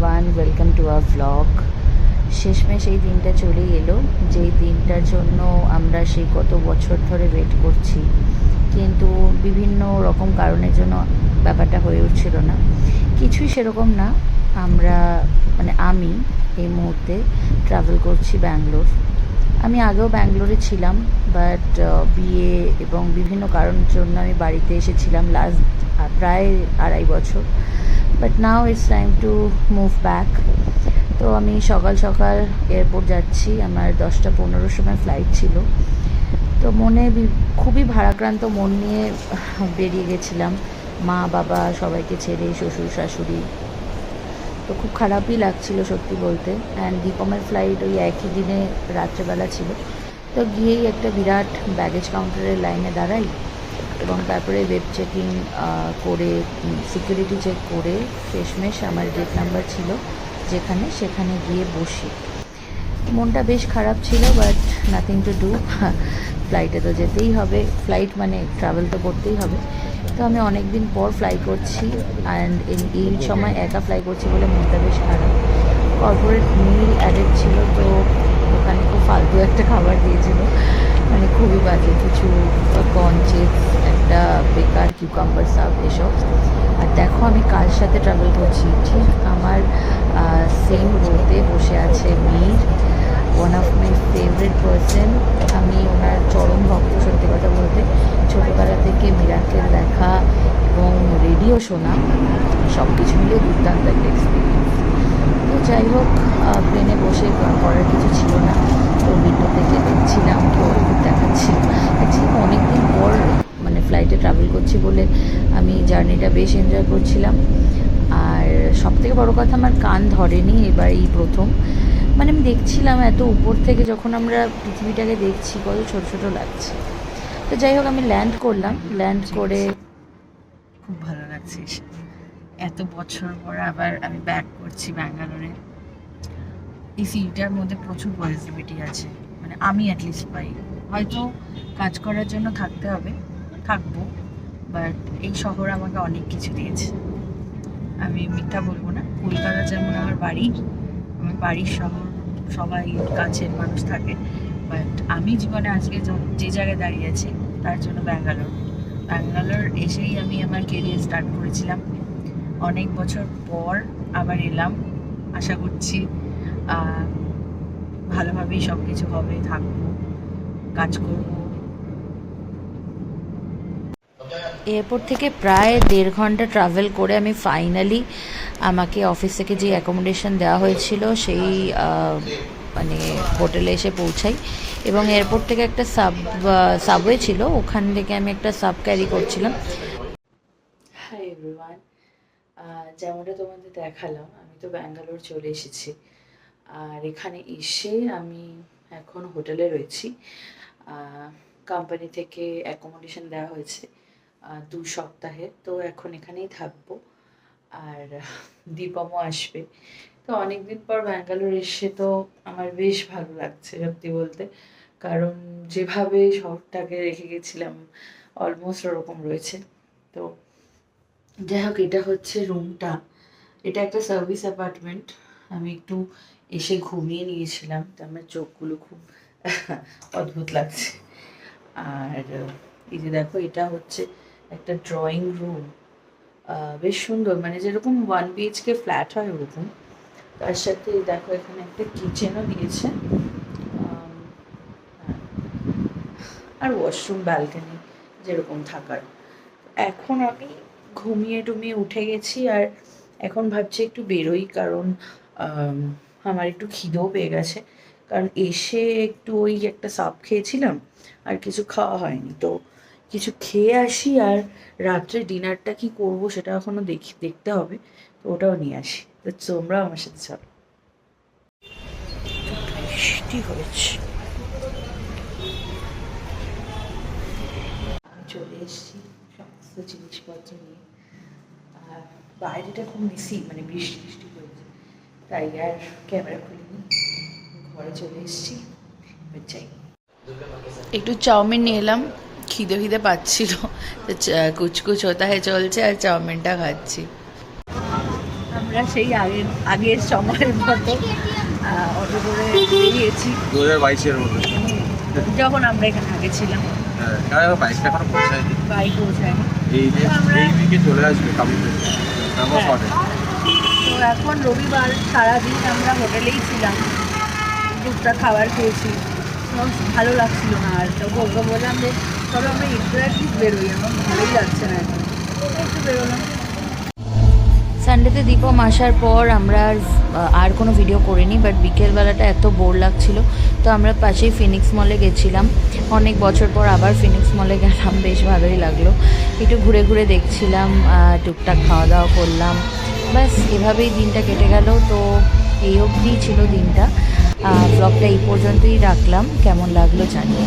Everyone, welcome to our vlog. শেষমেশ এই দিনটা চলেই এলো, যেই দিনটার জন্য আমরা সেই কত বছর ধরে ওয়েট করছি, কিন্তু বিভিন্ন রকম কারণের জন্য ব্যাপারটা হয়ে উঠছিল না। কিছুই সেরকম না। আমি এই মুহূর্তে ট্রাভেল করছি ব্যাঙ্গালোর। আমি আগেও ব্যাঙ্গালোরে ছিলাম, বাট বিয়ে এবং বিভিন্ন কারণের জন্য আমি বাড়িতে এসেছিলাম লাস্ট প্রায় 2.5 বছর। But now it's time to move back. তো আমি সকাল সকাল এয়ারপোর্ট যাচ্ছি। আমার 10:15 সময় ফ্লাইট ছিল। তো খুবই ভারাক্রান্ত মন নিয়ে বেরিয়ে গেছিলাম, মা বাবা সবাইকে ছেড়ে, শ্বশুর শাশুড়ি। তো খুব খারাপই লাগছিল সত্যি বলতে। অ্যান্ড দীপমের ফ্লাইট ওই একই দিনে রাত্রেবেলা ছিল। তো গিয়েই একটা বিরাট ব্যাগেজ কাউন্টারের লাইনে দাঁড়াই, এবং তারপরে ওয়েব চেকিং করে, সিকিউরিটি চেক করে শেষমেশ আমার গেট নাম্বার ছিল সেখানে গিয়ে বসি। মনটা বেশ খারাপ ছিল, বাট নাথিং টু ডু। ফ্লাইটে তো যেতেই হবে, ফ্লাইট মানে ট্রাভেল তো করতেই হবে। তো আমি অনেক দিন পর ফ্লাই করছি, অ্যান্ড এই সময় একা ফ্লাই করছি বলে মনটা বেশ খারাপ। কর্পোরেট মিল অ্যাডেড ছিল, তো ওখানে খুব ফালতু একটা খাবার দিয়েছিল, মানে খুবই বাজে কিছু, কর্ন চিপস, একটা বেকার কিউকাম্বার সাপ, এসব। আর দেখো আমি কার সাথে ট্রাভেল করছি। ঠিক আমার সেম রোতে বসে আছে Mir, one of my favourite person. আমি ওনার চরম ভক্ত সত্যি কথা বলতে। ছোটোবেলা থেকে মিরাকেল দেখা এবং রেডিও শোনা, সব কিছু মিলে দুর্দান্ত একটা এক্সপিরিয়েন্স। তো যাই হোক, প্লেনে বসে করার কিছু ছিল না, তো উইন্ডো থেকে দেখছিলাম, কেউ খুব দেখাচ্ছিল। অ্যাকচুয়ালি অনেক দিন পর মানে ফ্লাইটে ট্রাভেল করছি বলে আমি জার্নিটা বেশ এনজয় করছিলাম। আর সবথেকে বড় কথা, আমার কান ধরেনি এবার, এই প্রথম। মানে আমি দেখছিলাম এত উপর থেকে, যখন আমরা পৃথিবীটাকে দেখছি কত ছোট ছোট লাগছে। তো যাই হোক, আমি ল্যান্ড করলাম, ল্যান্ড করে খুব ভালো লাগছে। এত বছর পর আবার আমি ব্যাক করছি ব্যাঙ্গালোরে। এই সিটার মধ্যে প্রচুর পজিটিভিটি আছে, মানে আমি অ্যাটলিস্ট পাই। হয়তো কাজ করার জন্য থাকবো, বাট এই শহর আমাকে অনেক কিছু দিয়েছে। আমি মিথ্যা বলবো না, কলকাতা যেমন আমার বাড়ির শহর, সবাই কাছের মানুষ থাকে, বাট আমি জীবনে আজকে যে জায়গায় দাঁড়িয়ে আছি তার জন্য ব্যাঙ্গালোর এসেই আমি আমার কেরিয়ার স্টার্ট করেছিলাম। অনেক বছর পর আবার এলাম। আশা করছি ভালোভাবেই সব কিছু হবে, থাকবো, কাজ করবো। এয়ারপোর্ট থেকে প্রায় 1.5 ঘন্টা ট্রাভেল করে আমি ফাইনালি, আমাকে অফিস থেকে যে অ্যাকোমোডেশন দেওয়া হয়েছিল সেই মানে হোটেলে এসে পৌঁছাই। এবং এয়ারপোর্ট থেকে একটা সাবওয়ে ছিল, ওখান থেকে আমি একটা সাব ক্যারি করছিলাম। হাই এভরিওয়ান, যেমনটা তোমাদের দেখালাম, আমি তো ব্যাঙ্গালোর চলে এসেছি। আর এখানে এসে আমি এখন হোটেলে রয়েছি। কোম্পানি থেকে অ্যাকোমোডেশন দেওয়া হয়েছে 2 সপ্তাহে, তো এখন এখানেই থাকবো। আর দীপমও আসবে। তো অনেকদিন পর ব্যাঙ্গালোর এসে তো আমার বেশ ভালো লাগছে সত্যি বলতে, কারণ যেভাবে শহরটাকে রেখে গেছিলাম অলমোস্ট ওরকম রয়েছে। তো যাই হোক, এটা হচ্ছে রুমটা। এটা একটা সার্ভিস অ্যাপার্টমেন্ট। আমি একটু এসে ঘুমিয়ে নিয়েছিলাম, তো আমার চোখগুলো খুব অদ্ভুত লাগছে। আর এই যে দেখো, এটা হচ্ছে একটা ড্রয়িং রুম, বেশ সুন্দর, মানে যেরকম 1 BHK ফ্ল্যাট হয় ওরকম। তার সাথে দেখো এখানে একটা কিচেনও দিয়েছে, আর ওয়াশরুম, ব্যালকনি যেরকম থাকার। এখন আমি ঘুমিয়ে টুমিয়ে উঠে গেছি, আর এখন ভাবছি একটু বেরোই, কারণ আমার একটু খিদেও পেয়ে গেছে। কারণ এসে একটু ওই একটা সাপ খেয়েছিলাম, আর কিছু খাওয়া হয়নি। তো কিছু খেয়ে আসি, আর রাত্রে ডিনারটা কি করব সেটা এখনও দেখতে হবে, তো ওটাও নিয়ে আসি। তো তোমরাও আমার সাথে চলো। বৃষ্টি হয়েছে, আমি চলে এসেছি সমস্ত জিনিসপত্র নিয়ে। আর বাইরেটা খুব মিসি, মানে বৃষ্টি বৃষ্টি হয়েছে, তাই আর ক্যামেরা খুলিনি। ঘরে চলে এসেছি, এবার যাই। একটু চাউমিন নিয়ে এলাম, খিদে পাচ্ছিল, তো কুচকুচ হতা হয়ে চলছে, আর চাউমিনটা খাচ্ছি। আমরা সেই আগের সময়ের মতো অটো করে বেরিয়েছি 2022-এর মধ্যে। যখন আমরা এখানে আগে ছিলাম। হ্যাঁ, কারণ বাইকটা এখনো পৌঁছায়নি। বাইক পৌঁছায়নি। এই যে আমরা- এই দিকে চলে আসবে কাবুলে। আমরা হ্যাঁ। শর্টে। তো এখন রবিবার সারাদিন আমরা হোটেলেই ছিলাম, টুকটাক খাবার খেয়েছি, তো ভালো লাগছিল না। আর তো ওকে বললাম যে তবে আমরা একটু অ্যাটলিস্ট বেরোই, আমার ভালোই লাগছে না এখন, একটু বেরোলাম। সানডেতে দীপম আসার পর আমরা আর কোনো ভিডিও করিনি, বাট বিকেলবেলাটা এত বোর লাগছিল, তো আমরা পাশেই ফিনিক্স মলে গেছিলাম। অনেক বছর পর আবার ফিনিক্স মলে গেলাম, বেশ ভালোই লাগলো। একটু ঘুরে ঘুরে দেখছিলাম, টুকটাক খাওয়া দাওয়া করলাম, ব্যাস এভাবেই দিনটা কেটে গেল। তো এই অবধিই ছিল দিনটা। ব্লগটা এই পর্যন্তই রাখলাম, কেমন লাগলো জানিও।